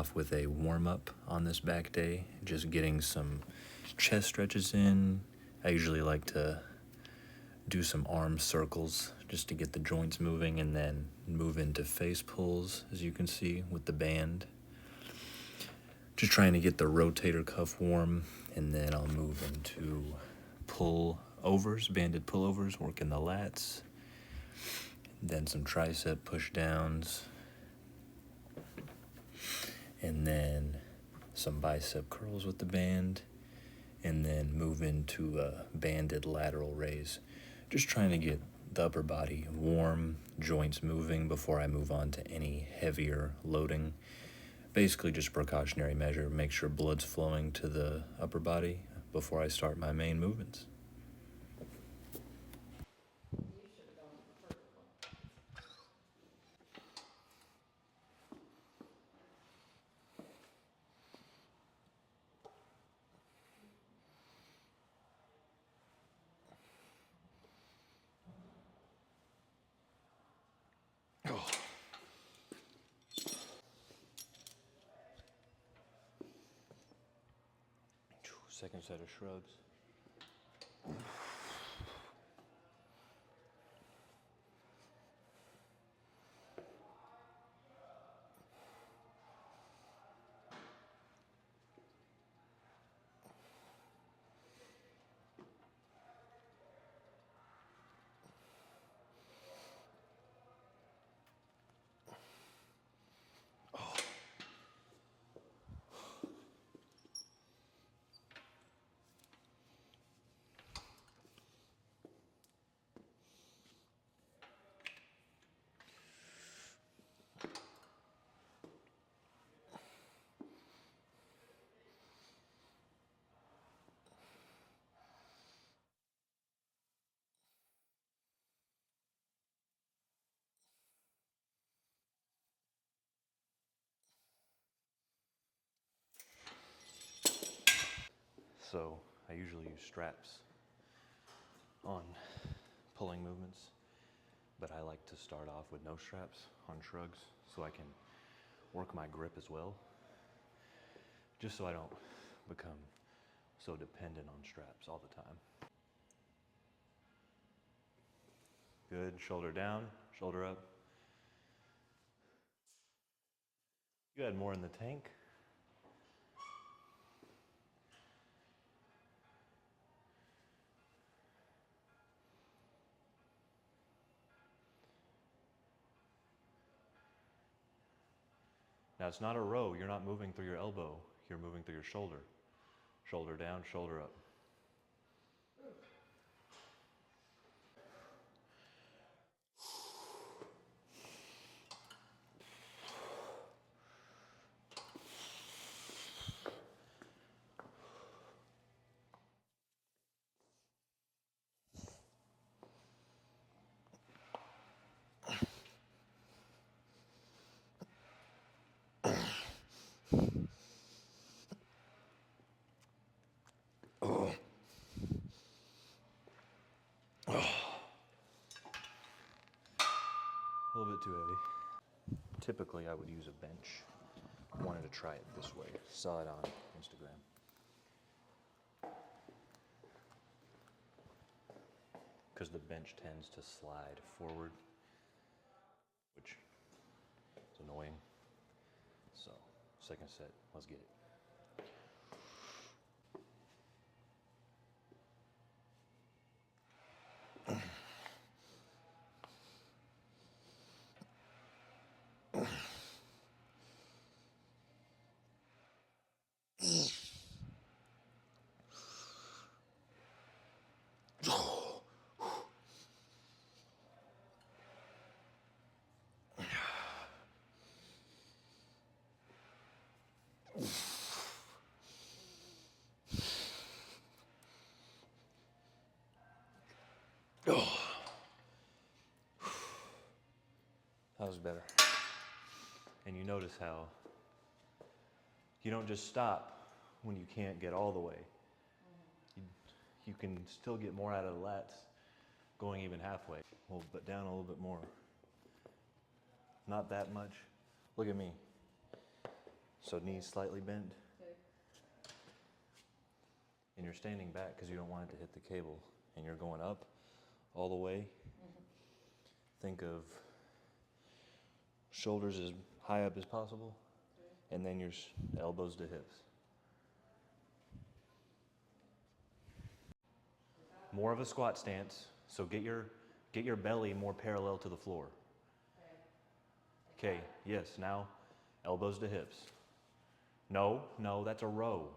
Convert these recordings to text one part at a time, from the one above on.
off with a warm-up on this back day, just getting some chest stretches in. I usually like to do some arm circles just to get the joints moving, and then move into face pulls, as you can see with the band. Just trying to get the rotator cuff warm, and then I'll move into pullovers, banded pullovers, working the lats. Then some tricep push downs, and then some bicep curls with the band, and then move into a banded lateral raise. Just trying to get the upper body warm, joints moving before I move on to any heavier loading. Basically just a precautionary measure, make sure blood's flowing to the upper body before I start my main movements. Second set of shrugs. So I usually use straps on pulling movements, but I like to start off with no straps on shrugs so I can work my grip as well, just so I don't become so dependent on straps all the time. Good, shoulder down, shoulder up. You had more in the tank. Now it's not a row, you're not moving through your elbow, you're moving through your shoulder. Shoulder down, shoulder up. A little bit too heavy. Typically I would use a bench. I wanted to try it this way. Saw it on Instagram. Because the bench tends to slide forward, which is annoying. So, second set, let's get it. That was better. And you notice how you don't just stop when you can't get all the way. You can still get more out of the lats going even halfway. Well, but down a little bit more. Not that much. Look at me. So knees slightly bent. Okay. And you're standing back because you don't want it to hit the cable. And you're going up all the way. Think of shoulders as high up as possible. Okay. And then your elbows to hips. More of a squat stance. So get your belly more parallel to the floor. Okay, yes, now elbows to hips. No, that's a row.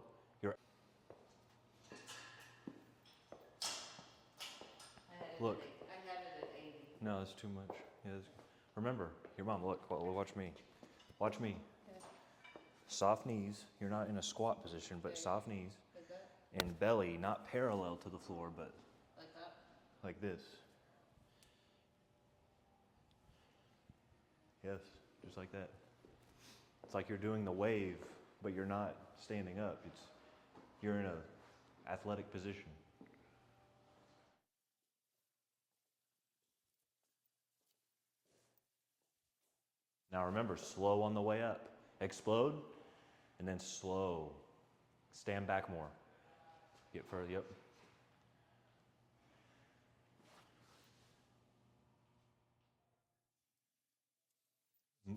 Look. I had it at 80. No, that's too much. Yeah, remember, your mom, look, watch me. Watch me. Okay. Soft knees. You're not in a squat position, but Okay. soft knees. Like that? And belly, not parallel to the floor, but Like that? like this. Yes, just like that. It's like you're doing the wave, but you're not standing up. You're in a athletic position. Now remember, slow on the way up. Explode, and then slow. Stand back more. Get further, yep.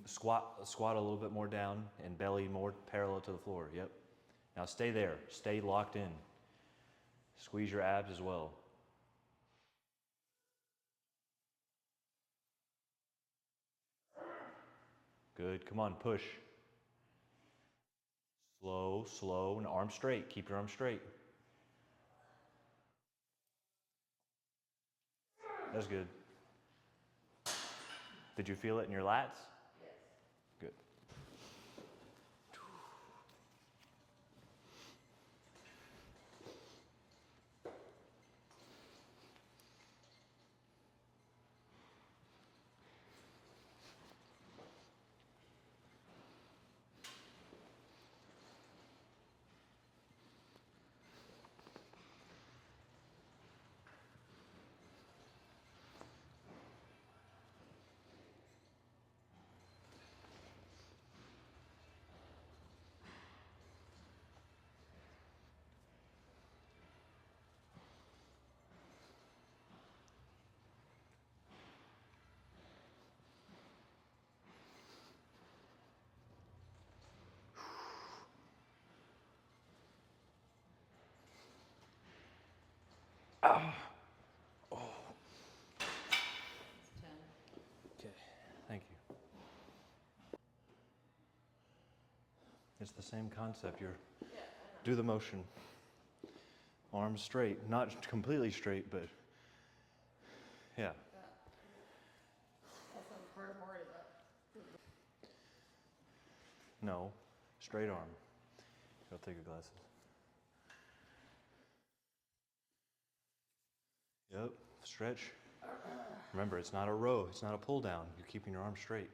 Squat a little bit more down and belly more parallel to the floor, yep. Now stay there, stay locked in. Squeeze your abs as well. Good, come on, push. Slow, and arms straight, keep your arms straight. That's good. Did you feel it in your lats? Yes. Good. It's 10. Okay, thank you. It's the same concept. Yeah, I know. Do the motion. Arms straight, not completely straight, but yeah. That's not part I'm worried about. No, straight arm. Go take your glasses. Yep, stretch. Remember, it's not a row, it's not a pull down. You're keeping your arms straight.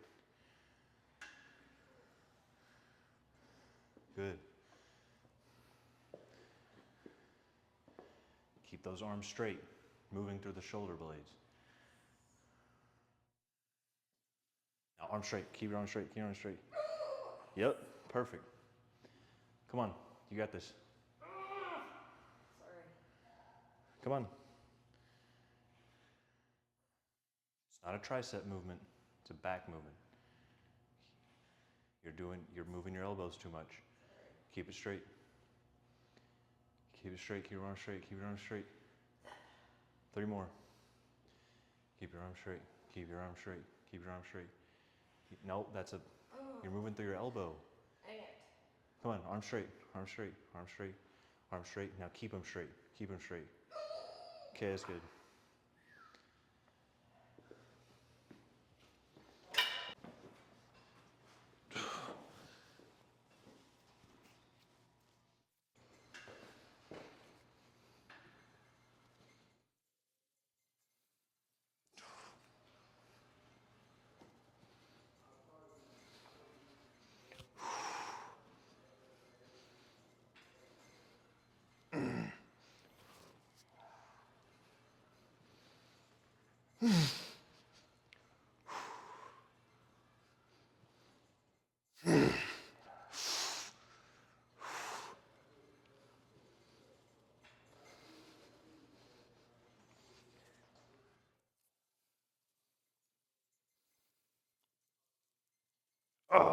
Good. Keep those arms straight, moving through the shoulder blades. Now, arms straight, keep your arms straight, keep your arms straight. Yep, perfect. Come on, you got this. Sorry. Come on. It's not a tricep movement, it's a back movement. You're moving your elbows too much. Keep it straight. Keep it straight, keep your arms straight, keep your arms straight. 3 more. Keep your arms straight, keep your arms straight, keep your arms straight. No, you're moving through your elbow. Dang it. Come on, arms straight, arms straight, arms straight, arms straight. Now keep them straight, keep them straight. Okay, that's good. Hey.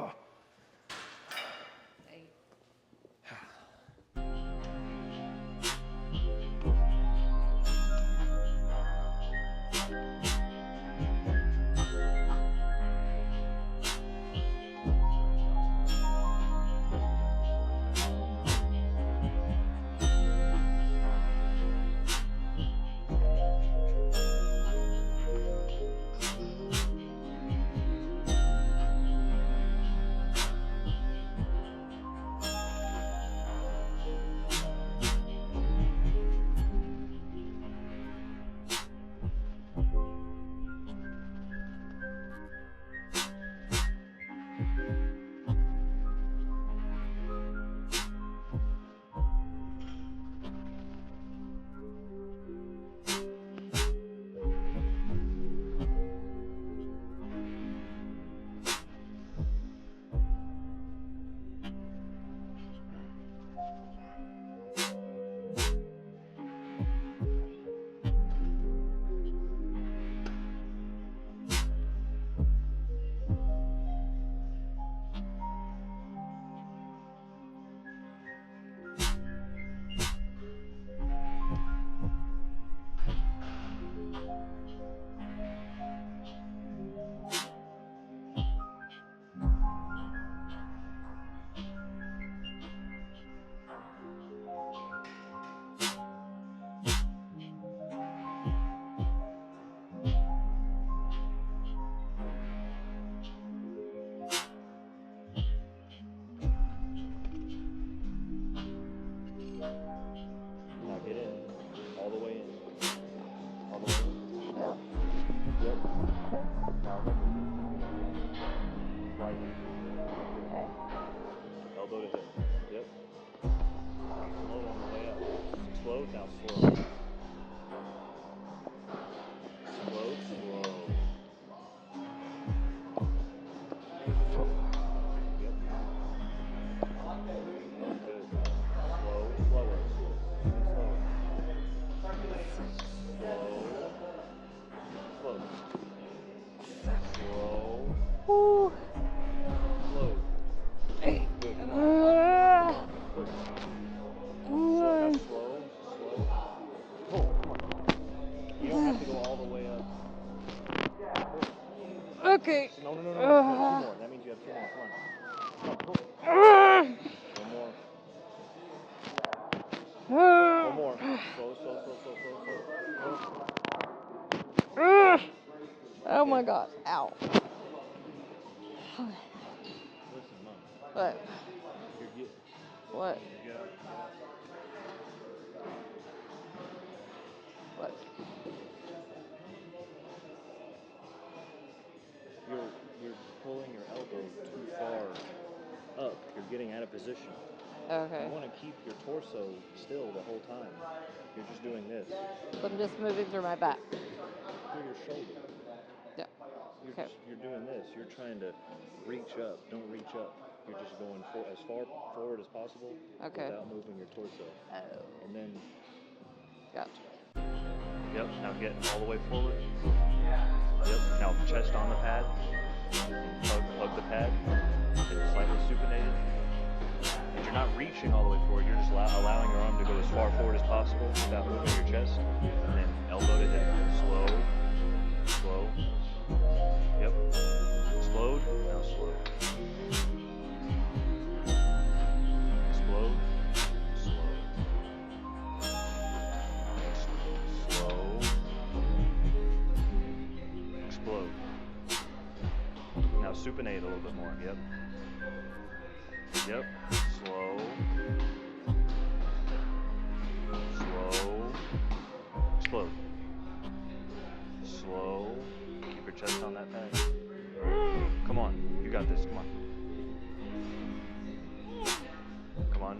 Now get in. All the way in. All the way in. Yeah. Yep. Now remember. Right hand. Okay. Elbow to hip. Yep. Now slow on the way up. Slow, now slow. Slow, slow. Yep. Good. Slow, slower. Slower. Slow. Slow. Woo. Slow. Hey. Good. Come on. Good. Mm. Slow. Pull. Come on. You don't have to go all the way up. Okay. No. Two more. That means you have 2 more. Come on. Come on. Pull. One more. Slow. Oh my God. Ow. Listen, Mom. What? You're good. What? Get up. What? You're pulling your elbow too far up. You're getting out of position. Okay. You want to keep your torso still the whole time. You're just doing this. So I'm just moving through my back. Through your shoulder. Yeah. Okay. You're doing this. You're trying to reach up. Don't reach up. You're just going as far forward as possible without moving your torso. Oh. And then, Gotcha. yep, now get all the way forward. Yep, now chest on the pad. Hug the pad. And slightly supinated. And you're not reaching all the way forward. You're just allowing your arm to go as far forward as possible without moving your chest. And then elbow to hip. Slow. Yep. Slowed. Now slow. Explode. Slow. Explode. Now supinate a little bit more. Yep. Slow. Explode. Slow. Keep your chest on that pad. Come on. You got this. Come on.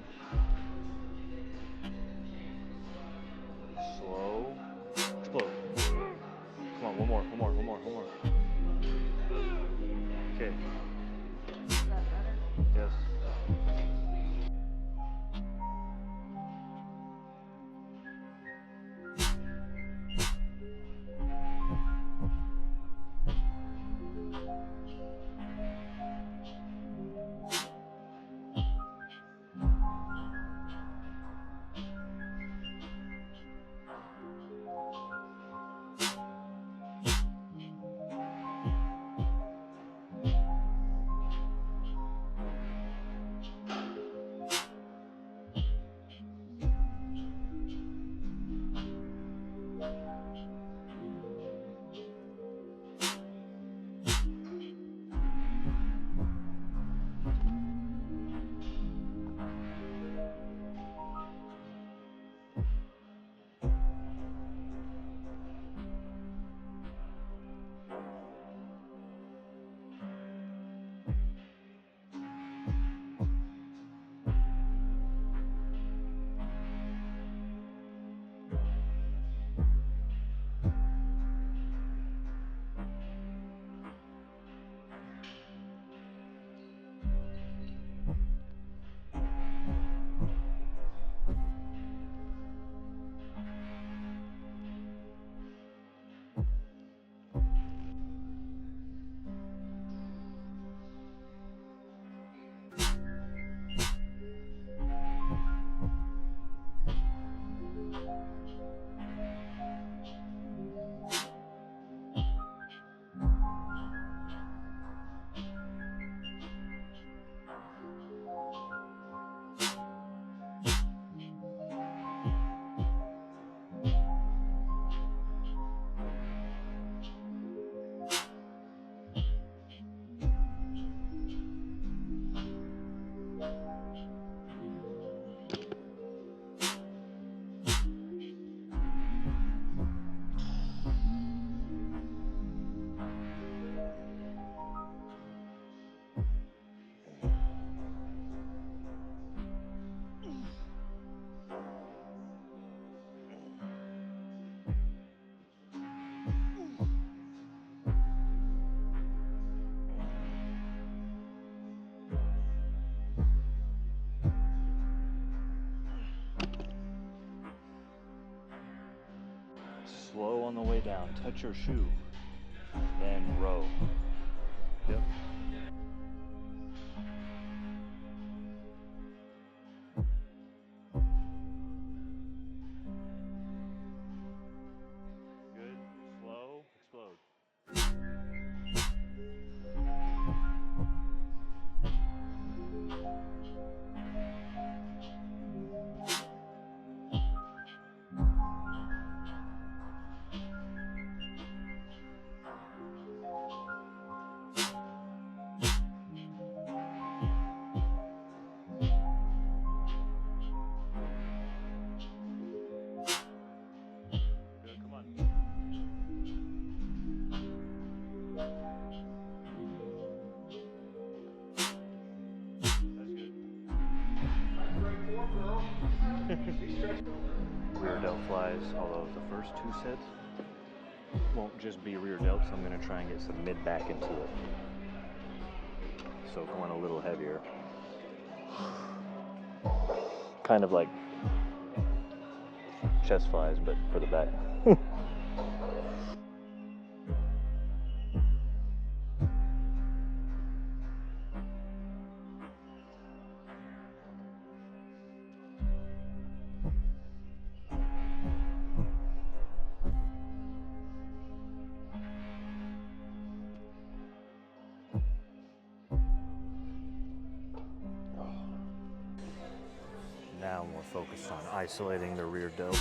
Slow. Explode. Come on. One more. Okay. Is that better? Yes. Slow on the way down. Touch your shoe. Then row. Yep. Good. Slow. Explode. Good. Come on. Rear delt flies, although the first two sets won't just be rear delts. I'm going to try and get some mid back into it. So going a little heavier. Kind of like chest flies, but for the back. Now we're focused on isolating the rear delt.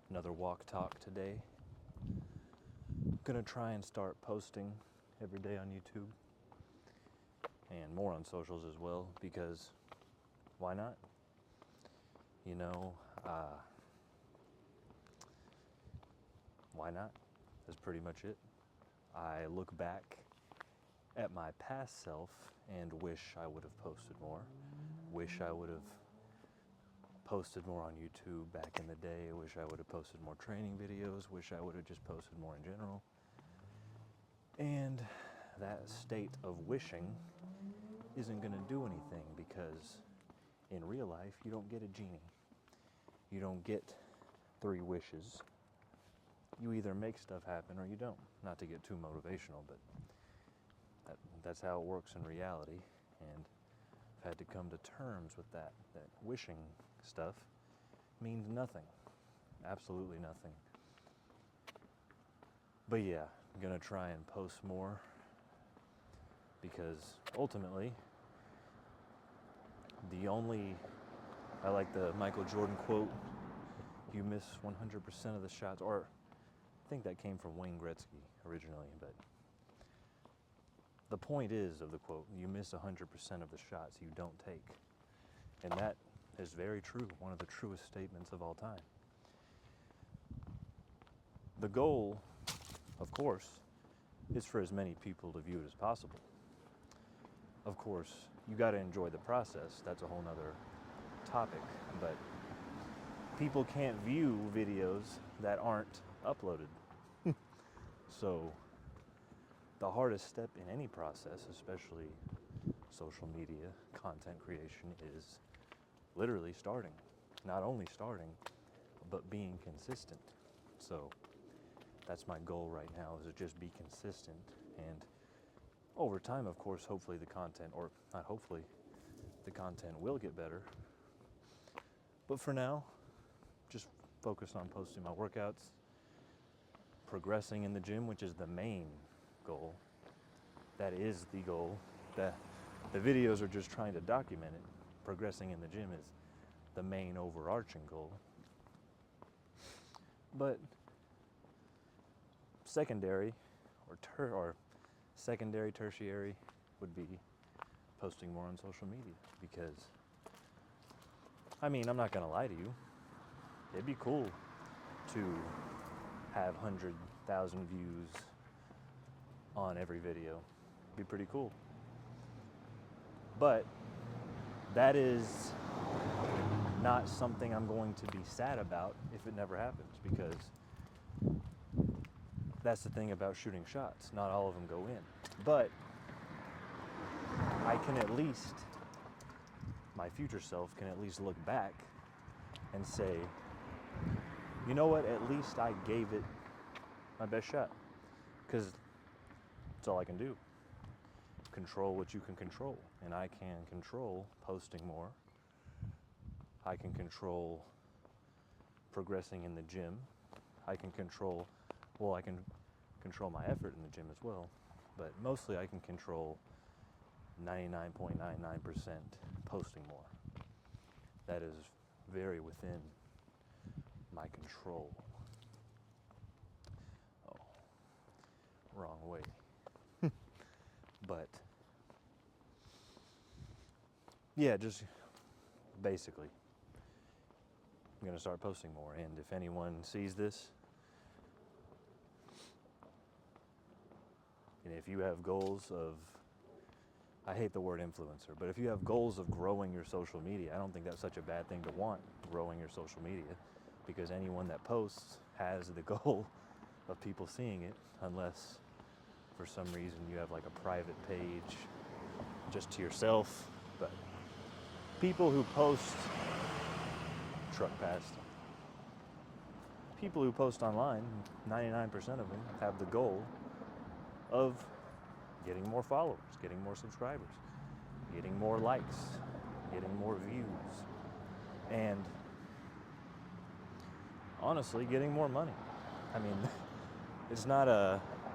Another walk talk today. Gonna try and start posting every day on YouTube and more on socials as well, because why not? You know, why not? That's pretty much it. I look back at my past self and wish I would have posted more. Wish I would have posted more on YouTube back in the day. I wish I would have posted more training videos. Wish I would have just posted more in general. And that state of wishing isn't going to do anything, because in real life, you don't get a genie. You don't get 3 wishes. You either make stuff happen or you don't. Not to get too motivational, but that's how it works in reality. And I've had to come to terms with that wishing stuff means nothing. Absolutely nothing. But yeah, I'm gonna try and post more, because ultimately, I like the Michael Jordan quote, you miss 100% of the shots, or I think that came from Wayne Gretzky originally, but the point is of the quote, you miss 100% of the shots you don't take. And that is very true, one of the truest statements of all time. The goal, of course, is for as many people to view it as possible. Of course, you got to enjoy the process. That's a whole nother topic. But people can't view videos that aren't uploaded. So the hardest step in any process, especially social media content creation, is literally starting. Not only starting, but being consistent. So that's my goal right now, is to just be consistent. And over time, of course, hopefully the content, or not hopefully, the content will get better. But for now, just focus on posting my workouts, progressing in the gym, which is the main goal. That is the goal. The videos are just trying to document it. Progressing in the gym is the main overarching goal. But secondary or secondary, tertiary would be posting more on social media, because I'm not gonna lie to you, it'd be cool to have 100,000 views on every video. It'd be pretty cool. But that is not something I'm going to be sad about if it never happens, because that's the thing about shooting shots. Not all of them go in. But I can at least, my future self can at least look back and say, you know what, at least I gave it my best shot. Because that's all I can do. Control what you can control. And I can control posting more. I can control progressing in the gym. I can control my effort in the gym as well. But mostly I can control 99.99% posting more. That is very within my control. Oh, wrong way. But yeah, just basically, I'm gonna start posting more. And if anyone sees this, and if you have goals of, I hate the word influencer, but if you have goals of growing your social media, I don't think that's such a bad thing to want, growing your social media, because anyone that posts has the goal of people seeing it, unless for some reason you have like a private page just to yourself. But people who post, truck past, people who post online, 99% of them have the goal of getting more followers, getting more subscribers, getting more likes, getting more views, and honestly, getting more money. It's not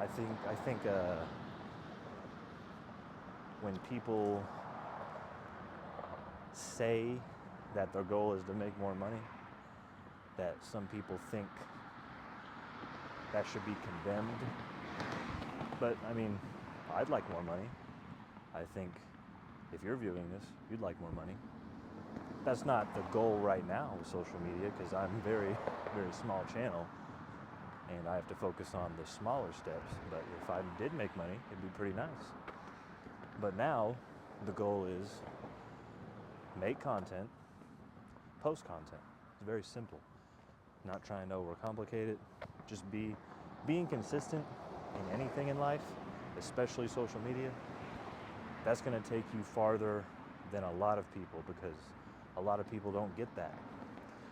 I think when people say that their goal is to make more money, that some people think that should be condemned. But I'd like more money. I think if you're viewing this, you'd like more money. That's not the goal right now with social media, because I'm very, very small channel, and I have to focus on the smaller steps. But if I did make money, it'd be pretty nice. But now, the goal is make content, post content. It's very simple. Not trying to overcomplicate it. Just being consistent in anything in life, especially social media. That's going to take you farther than a lot of people, because a lot of people don't get that.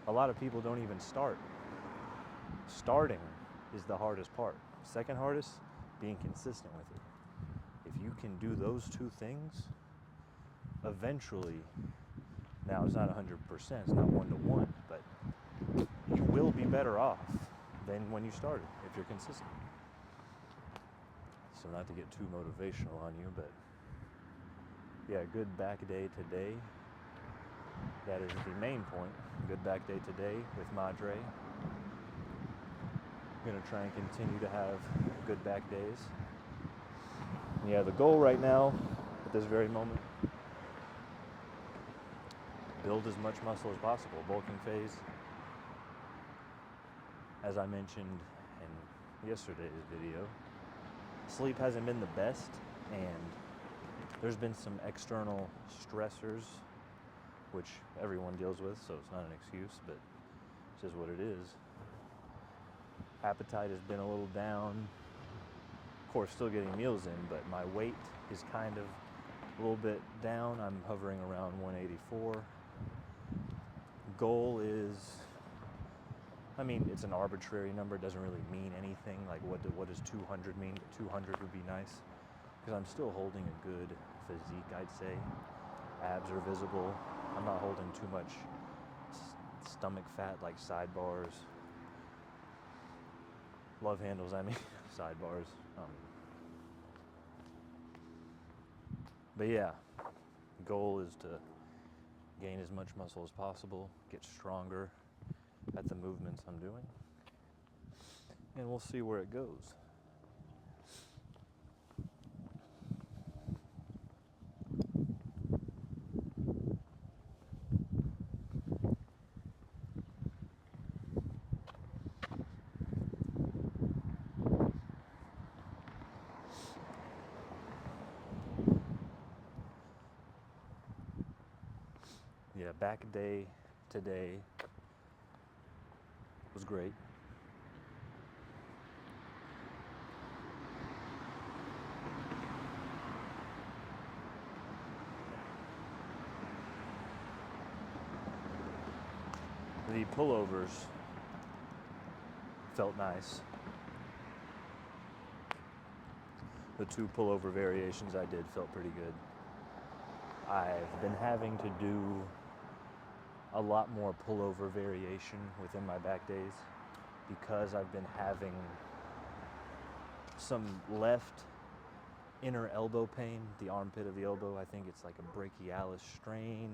A lot of people don't even start. Starting is the hardest part. Second hardest, being consistent with it. If you can do those two things, eventually, now it's not 100%, it's not 1-to-1, but you will be better off than when you started if you're consistent. So not to get too motivational on you, but yeah, good back day today. That is the main point. Good back day today with Madre. I'm gonna try and continue to have good back days. Yeah, the goal right now, at this very moment, build as much muscle as possible. Bulking phase, as I mentioned in yesterday's video, sleep hasn't been the best, and there's been some external stressors, which everyone deals with, so it's not an excuse, but it's just what it is. Appetite has been a little down. Of course, still getting meals in, but my weight is kind of a little bit down. I'm hovering around 184. Goal is, I mean, it's an arbitrary number. It doesn't really mean anything. Like, what does 200 mean? 200 would be nice, because I'm still holding a good physique, I'd say. Abs are visible. I'm not holding too much stomach fat, like sidebars. Love handles, I mean, sidebars. But yeah, goal is to gain as much muscle as possible, get stronger at the movements I'm doing, and we'll see where it goes. Yeah, back day today was great. The pullovers felt nice. The 2 pullover variations I did felt pretty good. I've been having to do a lot more pullover variation within my back days because I've been having some left inner elbow pain, the armpit of the elbow. I think it's like a brachialis strain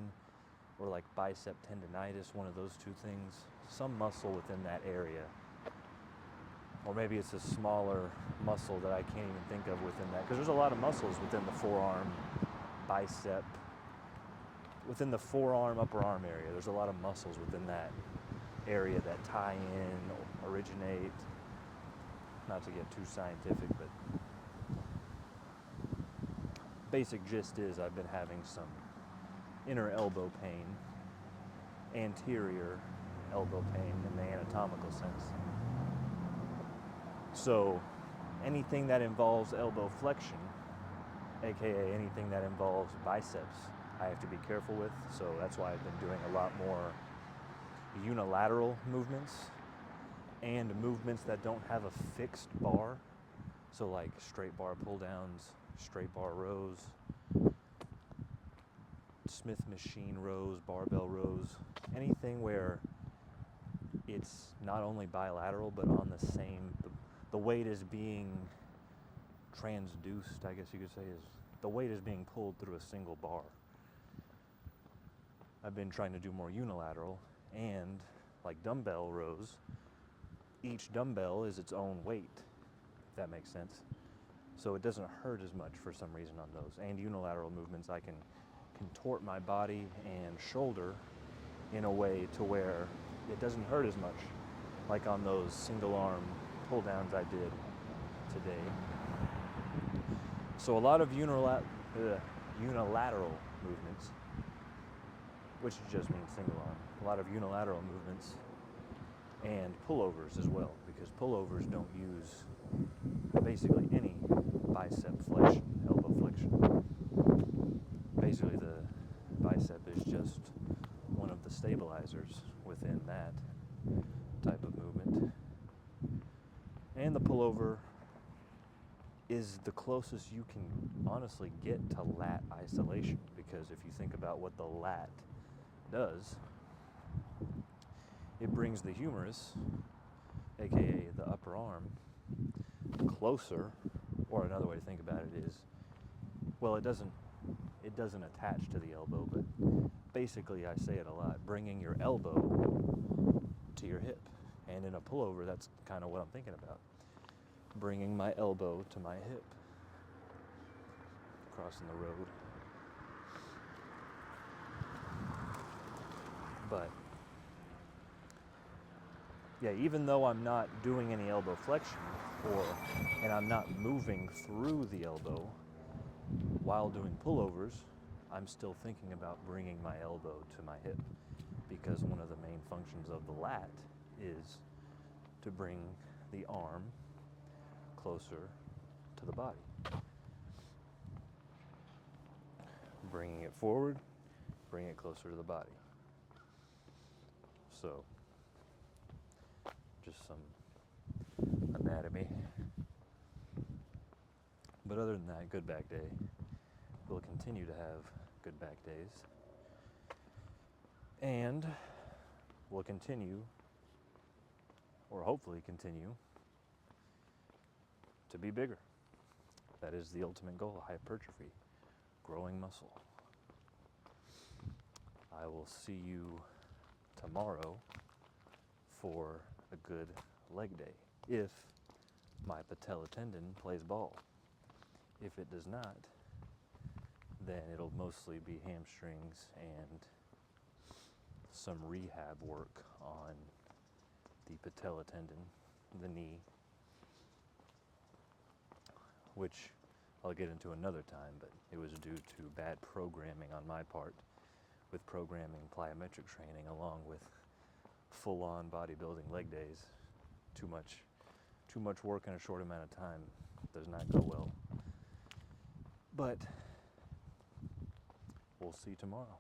or like bicep tendonitis, one of those two things. Some muscle within that area. Or maybe it's a smaller muscle that I can't even think of within that, because there's a lot of muscles within the forearm, bicep, within the forearm, upper arm area. There's a lot of muscles within that area that tie in, originate. Not to get too scientific, but basic gist is I've been having some inner elbow pain, anterior elbow pain in the anatomical sense. So anything that involves elbow flexion, aka anything that involves biceps, I have to be careful with. So that's why I've been doing a lot more unilateral movements and movements that don't have a fixed bar. So like straight bar pull downs, straight bar rows, Smith machine rows, barbell rows, anything where it's not only bilateral but on the same, the weight is being transduced, I guess you could say, is the weight is being pulled through a single bar. I've been trying to do more unilateral, and like dumbbell rows, each dumbbell is its own weight, if that makes sense. So it doesn't hurt as much for some reason on those. And unilateral movements, I can contort my body and shoulder in a way to where it doesn't hurt as much, like on those single arm pull downs I did today. So a lot of unilateral movements, which just means single arm. A lot of unilateral movements and pullovers as well, because pullovers don't use basically any bicep flexion, elbow flexion. Basically the bicep is just one of the stabilizers within that type of movement. And the pullover is the closest you can honestly get to lat isolation, because if you think about what the lat does, it brings the humerus, aka the upper arm, closer, or another way to think about it is, well, it doesn't attach to the elbow, but basically I say it a lot, bringing your elbow to your hip. And in a pullover, that's kind of what I'm thinking about. Bringing my elbow to my hip. Crossing the road. But yeah, even though I'm not doing any elbow flexion and I'm not moving through the elbow while doing pullovers, I'm still thinking about bringing my elbow to my hip, because one of the main functions of the lat is to bring the arm closer to the body. Bringing it forward, bring it closer to the body. So, just some anatomy. But other than that, good back day. We'll continue to have good back days. And we'll continue, or hopefully continue, to be bigger. That is the ultimate goal: hypertrophy, growing muscle. I will see you tomorrow for a good leg day, if my patella tendon plays ball. If it does not, then it'll mostly be hamstrings and some rehab work on the patella tendon, the knee, which I'll get into another time, but it was due to bad programming on my part with programming plyometric training along with full-on bodybuilding leg days. Too much work in a short amount of time does not go well. But we'll see tomorrow.